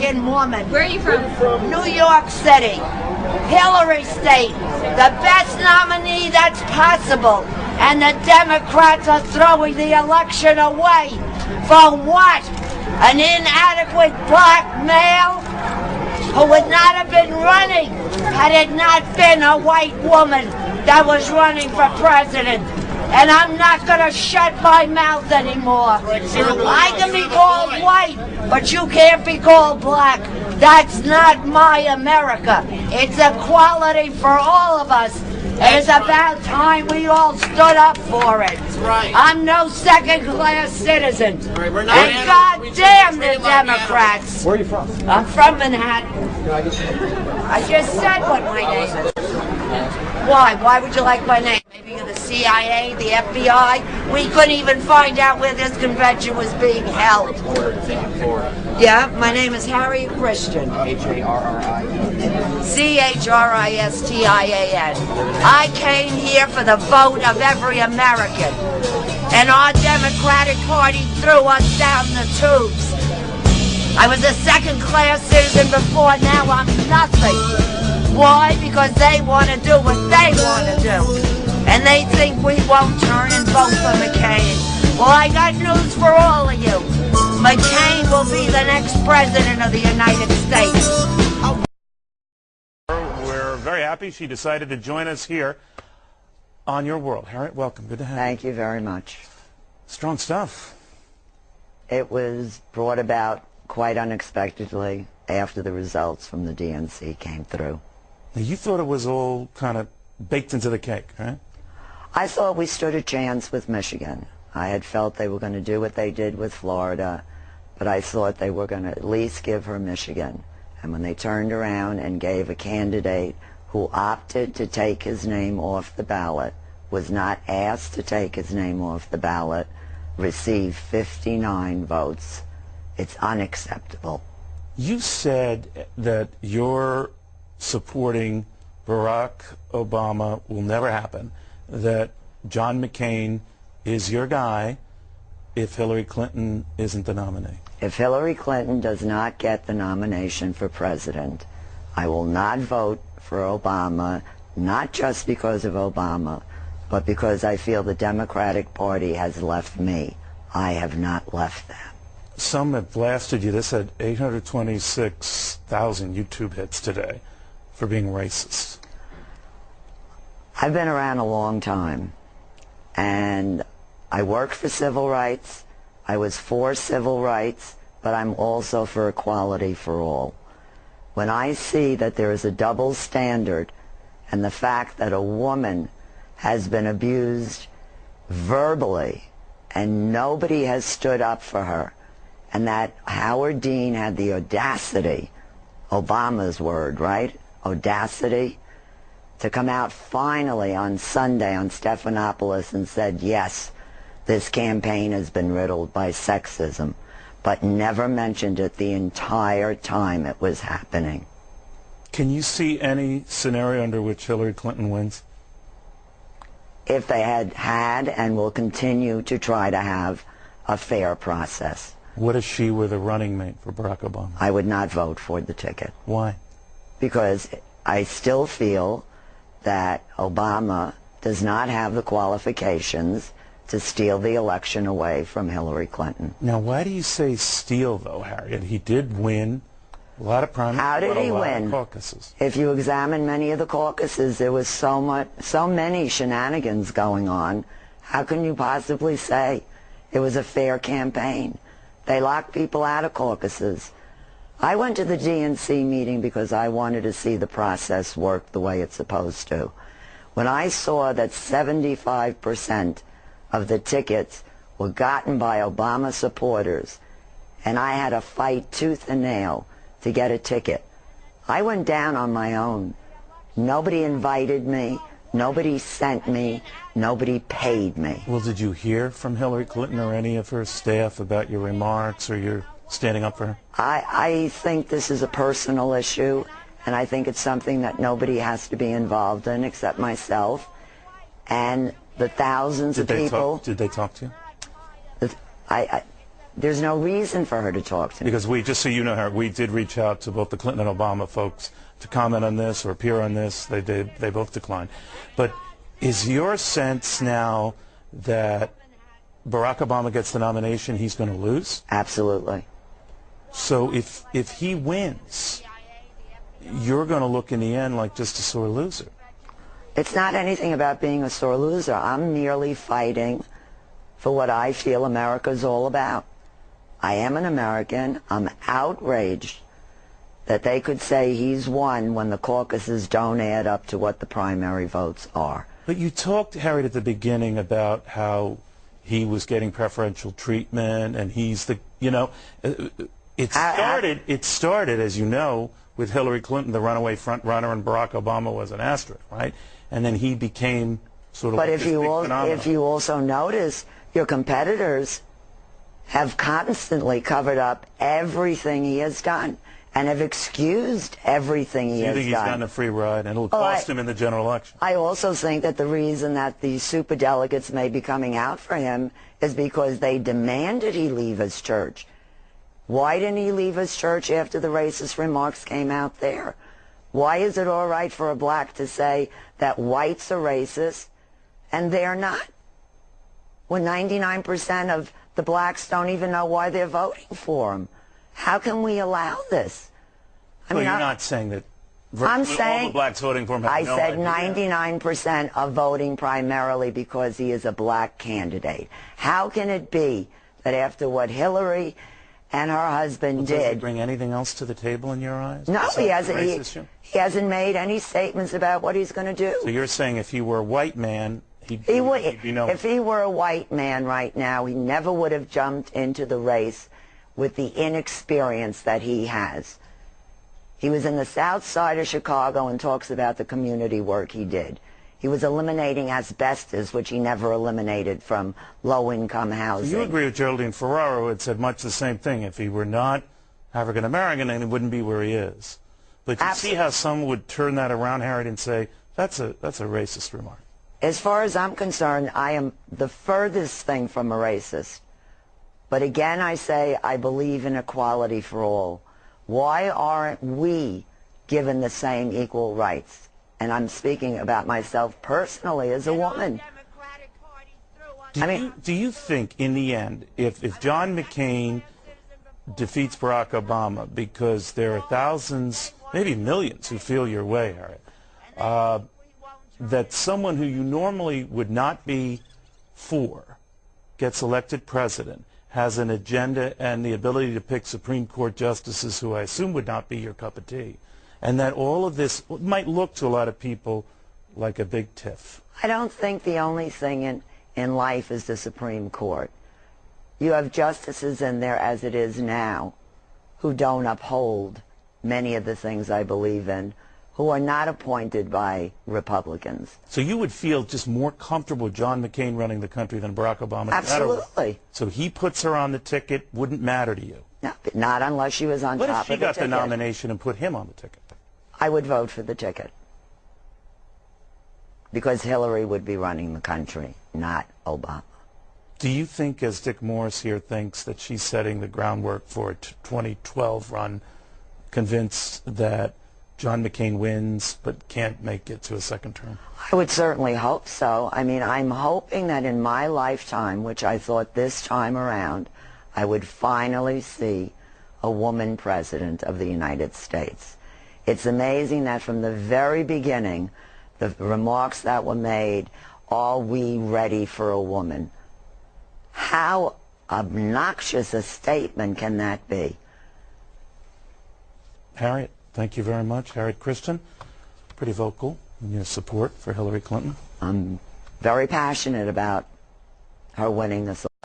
American woman. Where are you from? New York City. Hillary State. The best nominee that's possible. And the Democrats are throwing the election away. For what? An inadequate black male who would not have been running had it not been a white woman that was running for president. And I'm not going to shut my mouth anymore. I can be called white, but you can't be called black. That's not my America. It's equality for all of us. It's about time we all stood up for it. Right. I'm no second-class citizen. Right, we're not and goddamn the Democrats. Where are you from? I'm from Manhattan. I just said what my name is. Why? Why would you like my name? Maybe you're the CIA, the FBI? We couldn't even find out where this convention was being held. Yeah, my name is Harriet Christian. Harriet. Christian. I came here for the vote of every American. And our Democratic Party threw us down the tubes. I was a second-class citizen before, now I'm nothing. Why? Because they want to do what they want to do. And they think we won't turn and vote for McCain. Well, I got news for all of you. McCain will be the next president of the United States. We're very happy she decided to join us here on Your World. Harriet, welcome. Good to have you. Thank you very much. Strong stuff. It was brought about quite unexpectedly after the results from the DNC came through. Now, you thought it was all kind of baked into the cake, right? I thought we stood a chance with Michigan. I had felt they were going to do what they did with Florida, but I thought they were going to at least give her Michigan. And when they turned around and gave a candidate who opted to take his name off the ballot, was not asked to take his name off the ballot, received 59 votes, it's unacceptable. You said that you're supporting Barack Obama will never happen, that John McCain is your guy if Hillary Clinton isn't the nominee. If Hillary Clinton does not get the nomination for president, I will not vote for Obama, not just because of Obama, but because I feel the Democratic Party has left me. I have not left them. Some have blasted you. This had 826,000 YouTube hits today for being racist. I've been around a long time, and I worked for civil rights. I was for civil rights, but I'm also for equality for all. When I see that there is a double standard and the fact that a woman has been abused verbally and nobody has stood up for her, and that Howard Dean had the audacity, Obama's word, right? Audacity, to come out finally on Sunday on Stephanopoulos and said, yes, this campaign has been riddled by sexism, but never mentioned it the entire time it was happening. Can you see any scenario under which Hillary Clinton wins? If they had and will continue to try to have a fair process. What if she were the running mate for Barack Obama? I would not vote for the ticket. Why? Because I still feel that Obama does not have the qualifications to steal the election away from Hillary Clinton. Now, why do you say steal, though, Harriet? He did win a lot of primaries. How did he win? Caucuses. If you examine many of the caucuses, there was so many shenanigans going on. How can you possibly say it was a fair campaign? They locked people out of caucuses. I went to the DNC meeting because I wanted to see the process work the way it's supposed to. When I saw that 75% of the tickets were gotten by Obama supporters, and I had to fight tooth and nail to get a ticket, I went down on my own. Nobody invited me. Nobody sent me. Nobody paid me. Well, did you hear from Hillary Clinton or any of her staff about your remarks or your standing up for her? I think this is a personal issue, and I think it's something that nobody has to be involved in except myself and the thousands of people. Did they talk to you? there's no reason for her to talk to me. Because we, just so you know, Harriet, we did reach out to both the Clinton and Obama folks to comment on this or appear on this. They did. They both declined. But is your sense now that Barack Obama gets the nomination, he's going to lose? Absolutely. So if he wins, you're going to look in the end like just a sore loser. It's not anything about being a sore loser. I'm merely fighting for what I feel America's all about. I am an American. I'm outraged that they could say he's won when the caucuses don't add up to what the primary votes are. But you talked, Harriet, at the beginning about how he was getting preferential treatment and he's the, you know, it started, as you know, with Hillary Clinton, the runaway front runner, and Barack Obama was an asterisk, right? And then he became sort of but like this big phenomenon. If you also notice, your competitors have constantly covered up everything he has done and have excused everything he has done. You think he's gotten a free ride, and it'll cost him in the general election? I also think that the reason that the superdelegates may be coming out for him is because they demanded he leave his church. Why didn't he leave his church after the racist remarks came out there? Why is it all right for a black to say that whites are racist and they're not? When 99% of the blacks don't even know why they're voting for him. How can we allow this? You're not saying that I'm all saying the blacks voting for him have no idea. I said 99% are voting primarily because he is a black candidate. How can it be that after what Hillary and her husband did... Does he bring anything else to the table in your eyes? No, he hasn't. He hasn't made any statements about what he's going to do. So you're saying if he were a white man, he'd be known. If he were a white man right now, he never would have jumped into the race with the inexperience that he has. He was in the south side of Chicago and talks about the community work he did. He was eliminating asbestos, which he never eliminated from low-income housing. So you agree with Geraldine Ferraro, who had said much the same thing. If he were not African-American, then he wouldn't be where he is. But you see how some would turn that around, Harriet, and say, that's a racist remark. As far as I'm concerned, I am the furthest thing from a racist. But again, I say I believe in equality for all. Why aren't we given the same equal rights? And I'm speaking about myself personally as a woman. Do you think, in the end, if John McCain defeats Barack Obama, because there are thousands, maybe millions, who feel your way, Harriet, that someone who you normally would not be for gets elected president, has an agenda and the ability to pick Supreme Court justices who I assume would not be your cup of tea, and that all of this might look to a lot of people like a big tiff? I don't think the only thing in life is the Supreme Court. You have justices in there, as it is now, who don't uphold many of the things I believe in, who are not appointed by Republicans. So you would feel just more comfortable with John McCain running the country than Barack Obama? Absolutely. So he puts her on the ticket, wouldn't matter to you? No, not unless she was on top of the ticket. What if she got the nomination and put him on the ticket? I would vote for the ticket. Because Hillary would be running the country, not Obama. Do you think, as Dick Morris here thinks, that she's setting the groundwork for a 2012 run, convinced that John McCain wins but can't make it to a second term? I would certainly hope so. I mean, I'm hoping that in my lifetime, which I thought this time around, I would finally see a woman president of the United States. It's amazing that from the very beginning, the remarks that were made, are we ready for a woman? How obnoxious a statement can that be? Harriet, thank you very much. Harriet Christian, pretty vocal in your support for Hillary Clinton. I'm very passionate about her winning this election.